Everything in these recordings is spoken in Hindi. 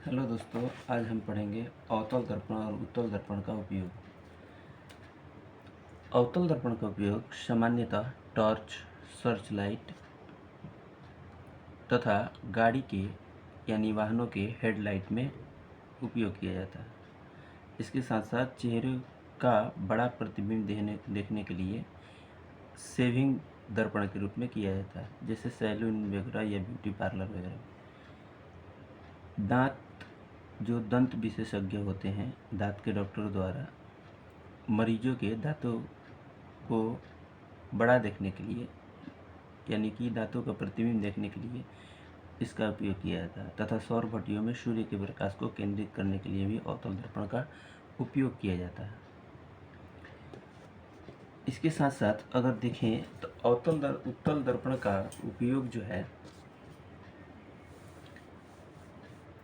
हेलो दोस्तों, आज हम पढ़ेंगे अवतल दर्पण और उत्तल दर्पण का उपयोग। अवतल दर्पण का उपयोग सामान्यतः टॉर्च, सर्च लाइट तथा गाड़ी के यानी वाहनों के हेडलाइट में उपयोग किया जाता है। इसके साथ साथ चेहरे का बड़ा प्रतिबिंब देखने के लिए सेविंग दर्पण के रूप में किया जाता है, जैसे सैलून वगैरह या ब्यूटी पार्लर वगैरह। दांत जो दंत विशेषज्ञ होते हैं, दांत के डॉक्टर द्वारा मरीजों के दांतों को बड़ा देखने के लिए यानी कि दांतों का प्रतिबिंब देखने के लिए इसका उपयोग किया जाता है तथा सौर भट्टियों में सूर्य के प्रकाश को केंद्रित करने के लिए भी अवतल दर्पण का उपयोग किया जाता है। इसके साथ साथ अगर देखें तो उत्तल दर्पण का उपयोग जो है,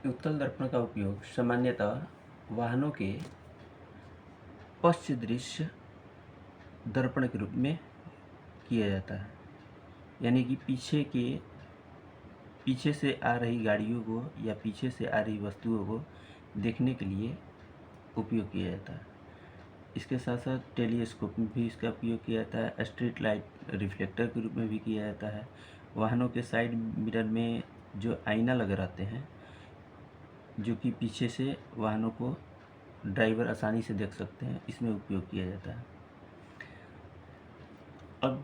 उत्तल दर्पण का उपयोग सामान्यतः वाहनों के पश्च दृश्य दर्पण के रूप में किया जाता है, यानी कि पीछे से आ रही गाड़ियों को या पीछे से आ रही वस्तुओं को देखने के लिए उपयोग किया जाता है। इसके साथ साथ टेलीस्कोप में भी इसका उपयोग किया जाता है। स्ट्रीट लाइट रिफ्लेक्टर के रूप में भी किया जाता है। वाहनों के साइड मिरर में जो आईना लगे रहते हैं, जो कि पीछे से वाहनों को ड्राइवर आसानी से देख सकते हैं, इसमें उपयोग किया जाता है। अब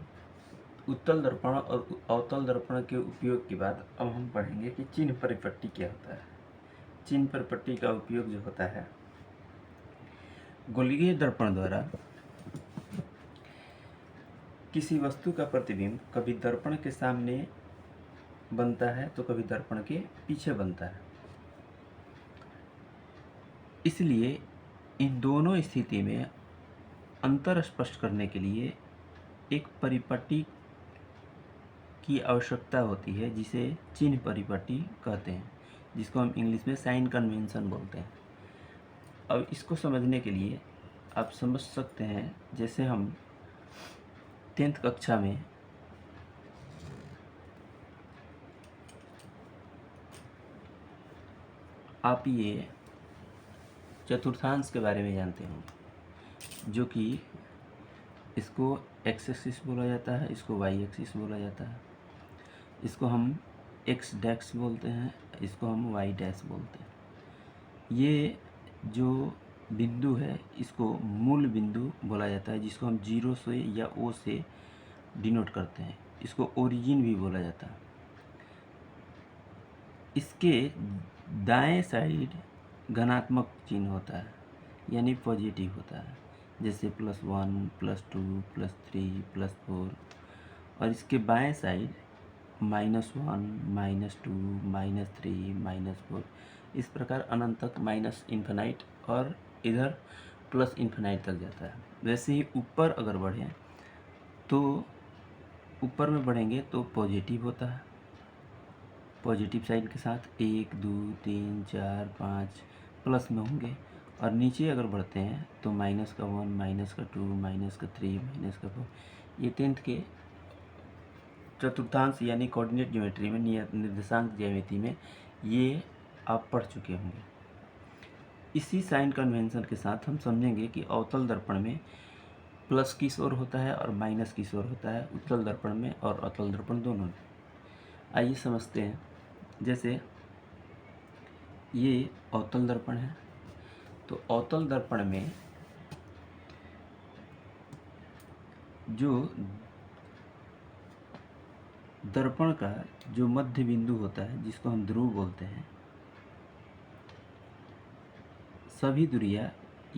उत्तल दर्पण और अवतल दर्पण के उपयोग के बाद अब हम पढ़ेंगे कि चिन्ह परिपट्टी क्या होता है। चिन्ह परिपट्टी का उपयोग जो होता है, गोलीय दर्पण द्वारा किसी वस्तु का प्रतिबिंब कभी दर्पण के सामने बनता है तो कभी दर्पण के पीछे बनता है। इसलिए इन दोनों स्थिति में अंतर स्पष्ट करने के लिए एक परिपट्टी की आवश्यकता होती है, जिसे चिन्ह परिपट्टी कहते हैं, जिसको हम इंग्लिश में साइन कन्वेंशन बोलते हैं। अब इसको समझने के लिए आप समझ सकते हैं, जैसे हम 10th कक्षा में आप ये चतुर्थांश के बारे में जानते हो, जो कि इसको एक्स एक्सिस बोला जाता है, इसको वाई एक्सिस बोला जाता है, इसको हम एक्स डैश बोलते हैं, इसको हम वाई डैश बोलते हैं। ये जो बिंदु है, इसको मूल बिंदु बोला जाता है, जिसको हम 0 से या O से डिनोट करते हैं। इसको ओरिजिन भी बोला जाता है। इसके दाएं साइड धनात्मक चिन्ह होता है, यानी पॉजिटिव होता है, जैसे +1, +2, +3, +4। और इसके बाएं साइड -1, -2, -3, -4, इस प्रकार अनंत तक माइनस इन्फिनाइट और इधर प्लस इन्फिनाइट तक जाता है। वैसे ही ऊपर अगर बढ़ें तो ऊपर में बढ़ेंगे तो पॉजिटिव होता है, पॉजिटिव साइड के साथ 1, 2, 3, 4, 5 प्लस में होंगे। और नीचे अगर बढ़ते हैं तो -1, -2, -3, -4। ये 10th के चतुर्थांश यानी कोऑर्डिनेट ज्योमेट्री में, निर्देशांक ज्यामिति में ये आप पढ़ चुके होंगे। इसी साइन कन्वेंशन के साथ हम समझेंगे कि अवतल दर्पण में प्लस की ओर होता है और माइनस की ओर होता है, उत्तल दर्पण में और अवतल दर्पण दोनों में। आइए समझते हैं। जैसे ये अवतल दर्पण है, तो अवतल दर्पण में जो दर्पण का जो मध्य बिंदु होता है, जिसको हम ध्रुव बोलते हैं, सभी दूरियां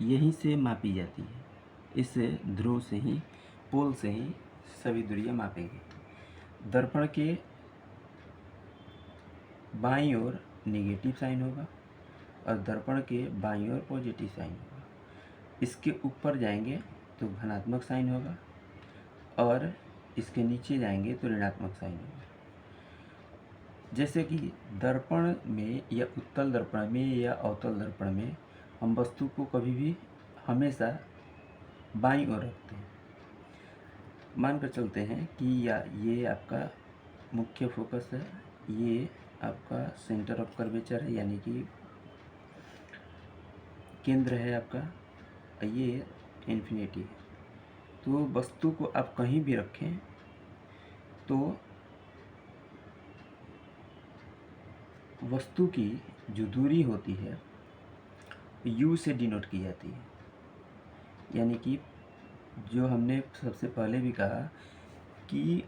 यहीं से मापी जाती है। इस ध्रुव से ही, पोल से ही सभी दूरियां मापेंगे। दर्पण के बाईं ओर नेगेटिव साइन होगा और दर्पण के बाईं ओर पॉजिटिव साइन होगा। इसके ऊपर जाएंगे तो धनात्मक साइन होगा और इसके नीचे जाएंगे तो ऋणात्मक साइन होगा। जैसे कि दर्पण में या उत्तल दर्पण में या अवतल दर्पण में हम वस्तु को कभी भी हमेशा बाईं ओर रखते हैं। मानकर चलते हैं कि ये आपका मुख्य फोकस है, ये आपका सेंटर ऑफ कर्वेचर है, यानी कि केंद्र है आपका, ये इन्फिनिटी है। तो वस्तु को आप कहीं भी रखें तो वस्तु की जो दूरी होती है u से डिनोट की जाती है। यानी कि जो हमने सबसे पहले भी कहा कि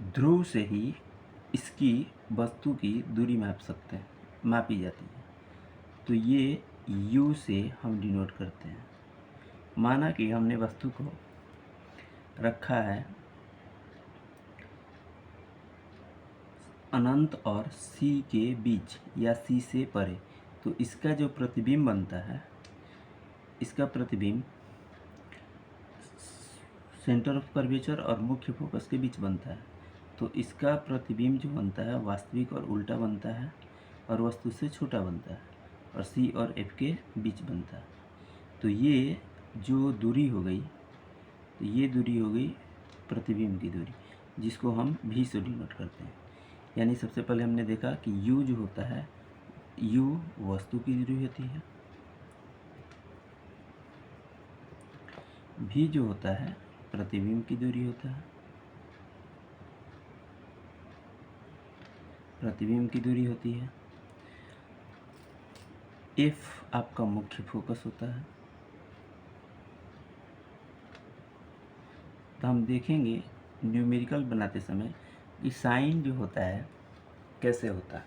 ध्रुव से ही इसकी वस्तु की दूरी मापी जाती है। तो ये u से हम डिनोट करते हैं। माना कि हमने वस्तु को रखा है अनंत और c के बीच या c से परे, तो इसका जो प्रतिबिंब बनता है, इसका प्रतिबिंब सेंटर ऑफ कर्वेचर और मुख्य फोकस के बीच बनता है। तो इसका प्रतिबिंब जो बनता है वास्तविक और उल्टा बनता है और वस्तु से छोटा बनता है और C और F के बीच बनता है। तो ये जो दूरी हो गई, तो ये दूरी हो गई प्रतिबिंब की दूरी, जिसको हम v से डिनोट करते हैं। यानी सबसे पहले हमने देखा कि u जो होता है, u वस्तु की दूरी होती है, v जो होता है प्रतिबिंब की दूरी होता है, प्रतिबिंब की दूरी होती है, f आपका मुख्य फोकस होता है। तो हम देखेंगे न्यूमेरिकल बनाते समय कि साइन जो होता है कैसे होता है।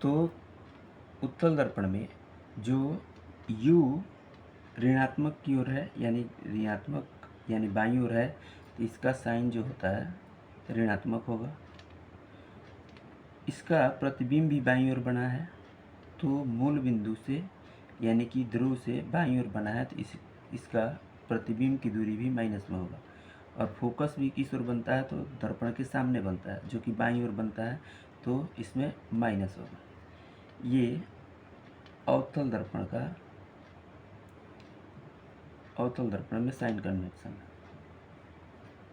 तो उत्तल दर्पण में जो u ऋणात्मक की ओर है, यानी ऋणात्मक यानी बाईं ओर है, तो इसका साइन जो होता है ऋणात्मक होगा। इसका प्रतिबिंब भी बाईं ओर बना है, तो मूल बिंदु से यानी कि ध्रुव से बाईं ओर बना है, तो इसका प्रतिबिंब की दूरी भी माइनस में होगा। और फोकस भी किस ओर बनता है, तो दर्पण के सामने बनता है, जो कि बाईं ओर बनता है, तो इसमें माइनस होगा। ये अवतल दर्पण में साइन कन्वेंशन है,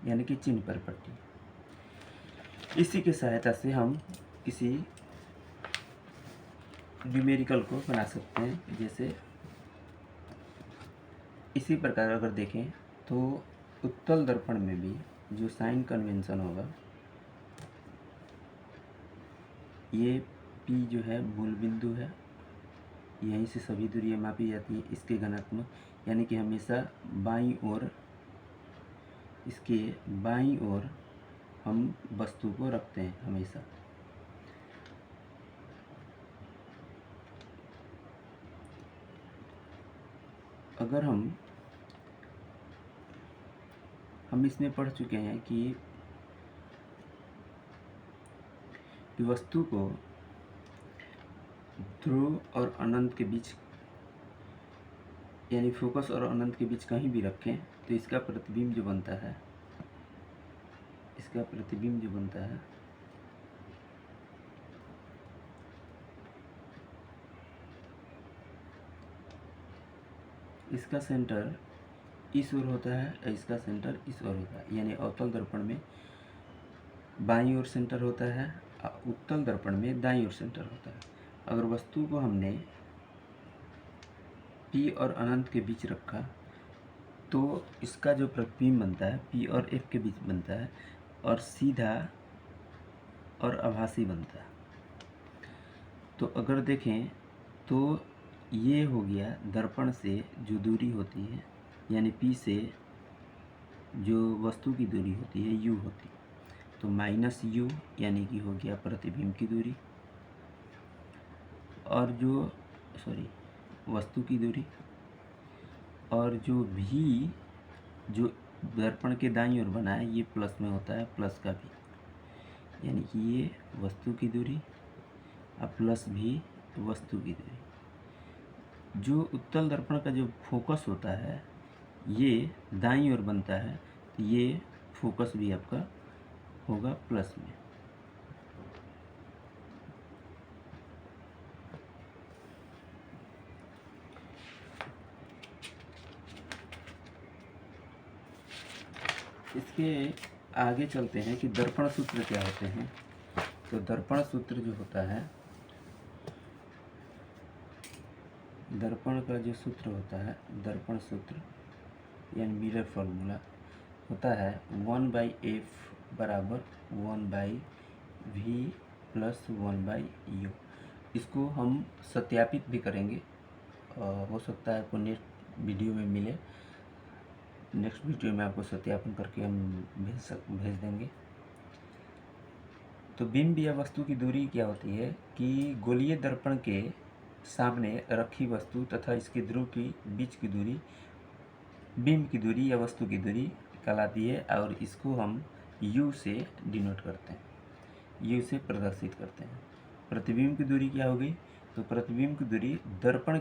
यानी कि चिन्ह पर पट्टी। इसी की सहायता से हम किसी न्यूमेरिकल को बना सकते हैं। जैसे इसी प्रकार अगर देखें तो उत्तल दर्पण में भी जो साइन कन्वेंशन होगा, ये P जो है मूल बिंदु है, यहीं से सभी दूरियां मापी जाती हैं। इसके घनात्मक यानी कि हमेशा बाईं ओर, इसके बाईं ओर हम वस्तु को रखते हैं हमेशा। अगर हम इसमें पढ़ चुके हैं कि वस्तु को ध्रुव और अनंत के बीच यानी फोकस और अनंत के बीच कहीं भी रखें, तो इसका प्रतिबिंब जो बनता है, इसका सेंटर इस ओर होता है और इसका सेंटर इस ओर होता है। यानी अवतल दर्पण में बाईं ओर सेंटर होता है, उत्तल दर्पण में दाईं ओर सेंटर होता है। अगर वस्तु को हमने P और अनंत के बीच रखा, तो इसका जो प्रतिबिंब बनता है P और F के बीच बनता है और सीधा और आभासी बनता है। तो अगर देखें तो ये हो गया दर्पण से जो दूरी होती है, यानी P से जो वस्तु की दूरी होती है u होती है, तो माइनस u यानी कि हो गया प्रतिबिंब की दूरी, और जो वस्तु की दूरी, और जो v जो दर्पण के दाईं ओर बना है, ये प्लस में होता है, प्लस का भी, यानी कि ये वस्तु की दूरी और प्लस भी वस्तु की दूरी। जो उत्तल दर्पण का जो फोकस होता है ये दाईं ओर बनता है, तो ये फोकस भी आपका होगा प्लस में। इसके आगे चलते हैं कि दर्पण सूत्र क्या होते हैं। तो दर्पण सूत्र जो होता है दर्पण का जो सूत्र होता है, दर्पण सूत्र यानी मिरर फॉर्मूला होता है 1/f बराबर 1/v प्लस 1/u। इसको हम सत्यापित भी करेंगे, हो सकता है आपको नेक्स्ट वीडियो में मिले। नेक्स्ट वीडियो में आपको सत्यापन करके हम भेज देंगे। तो बिंब या वस्तु की दूरी क्या होती है कि गोलीय दर्पण के सामने रखी वस्तु तथा इसके ध्रुव की बीच की दूरी बिंब की दूरी या वस्तु की दूरी कहलाती है, और इसको हम u से डिनोट करते हैं, u से प्रदर्शित करते हैं। प्रतिबिंब की दूरी क्या होगी? तो प्रतिबिंब की दूरी दर्पण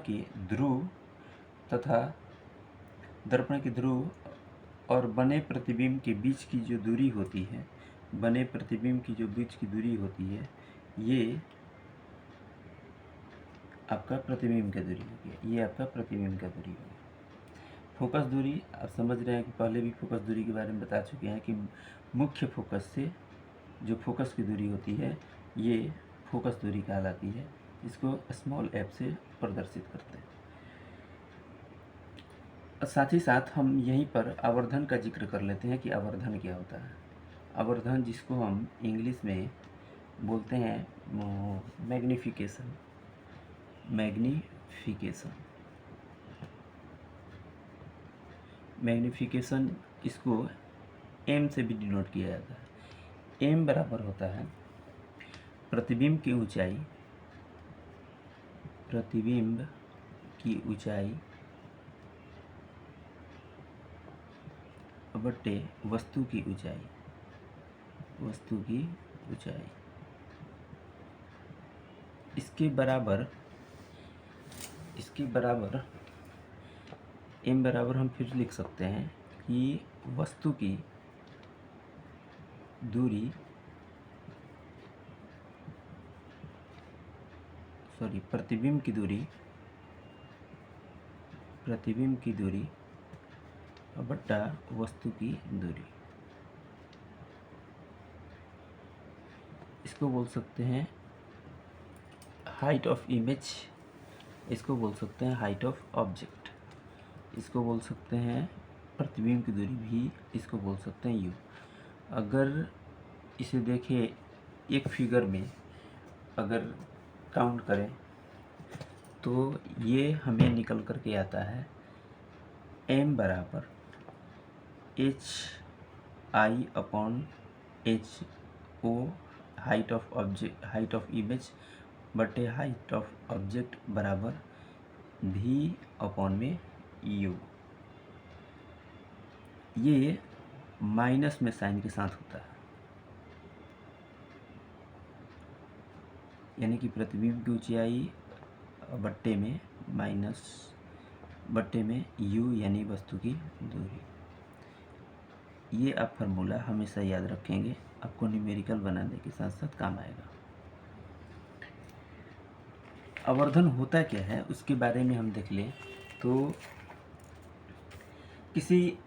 के ध्रुव और बने प्रतिबिंब के बीच की जो दूरी होती है, बने प्रतिबिंब की जो बीच की दूरी होती है, ये आपका प्रतिबिंब की दूरी होगी, ये आपका प्रतिबिंब की दूरी होगी। फोकस दूरी आप समझ रहे हैं कि पहले भी फोकस दूरी के बारे में बता चुके हैं कि मुख्य फोकस से जो फोकस की दूरी होती है, ये फोकस दूरी कहलाती है। इसको स्मॉल f से प्रदर्शित करते हैं। साथ ही साथ हम यहीं पर आवर्धन का जिक्र कर लेते हैं कि आवर्धन क्या होता है। आवर्धन, जिसको हम इंग्लिश में बोलते हैं मैग्नीफिकेशन, इसको m से भी डिनोट किया जाता है। m बराबर होता है प्रतिबिंब की ऊंचाई बटे वस्तु की ऊंचाई। इसके बराबर m बराबर हम फिर लिख सकते हैं कि वस्तु की दूरी प्रतिबिंब की दूरी बट्टा वस्तु की दूरी। इसको बोल सकते हैं हाइट ऑफ इमेज, इसको बोल सकते हैं हाइट ऑफ ऑब्जेक्ट, इसको बोल सकते हैं प्रतिबिंब की दूरी भी, इसको बोल सकते हैं u। अगर इसे देखें एक फिगर में अगर काउंट करें तो ये हमें निकल कर के आता है m बराबर hi/ho हाइट ऑफ इमेज बटे हाइट ऑफ ऑब्जेक्ट बराबर v/u। ये माइनस में साइन के साथ होता है, यानी कि प्रतिबिंब की ऊंचाई बट्टे में u यानी वस्तु की दूरी। ये आप फार्मूला हमेशा याद रखेंगे, आपको न्यूमेरिकल बनाने के साथ साथ काम आएगा। आवर्धन होता क्या है उसके बारे में हम देख लें तो किसी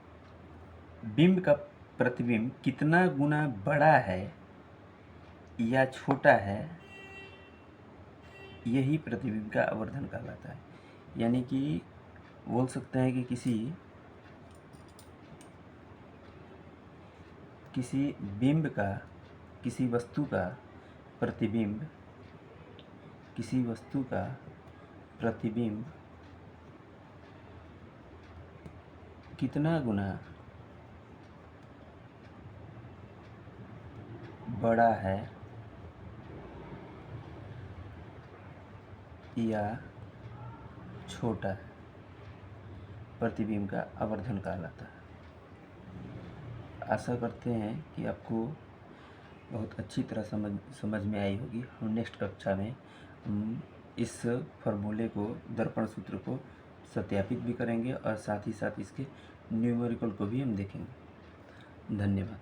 बिंब का प्रतिबिंब कितना गुना बड़ा है या छोटा है, यही प्रतिबिंब का आवर्धन कहलाता है। यानी कि बोल सकते हैं कि किसी बिंब का, किसी वस्तु का प्रतिबिंब कितना गुना बड़ा है या छोटा है, प्रतिबिंब का आवर्धन कहलाता है। आशा करते हैं कि आपको बहुत अच्छी तरह समझ में आई होगी। हम नेक्स्ट कक्षा में हम इस फार्मूले को, दर्पण सूत्र को सत्यापित भी करेंगे और साथ ही साथ इसके न्यूमेरिकल को भी हम देखेंगे। धन्यवाद।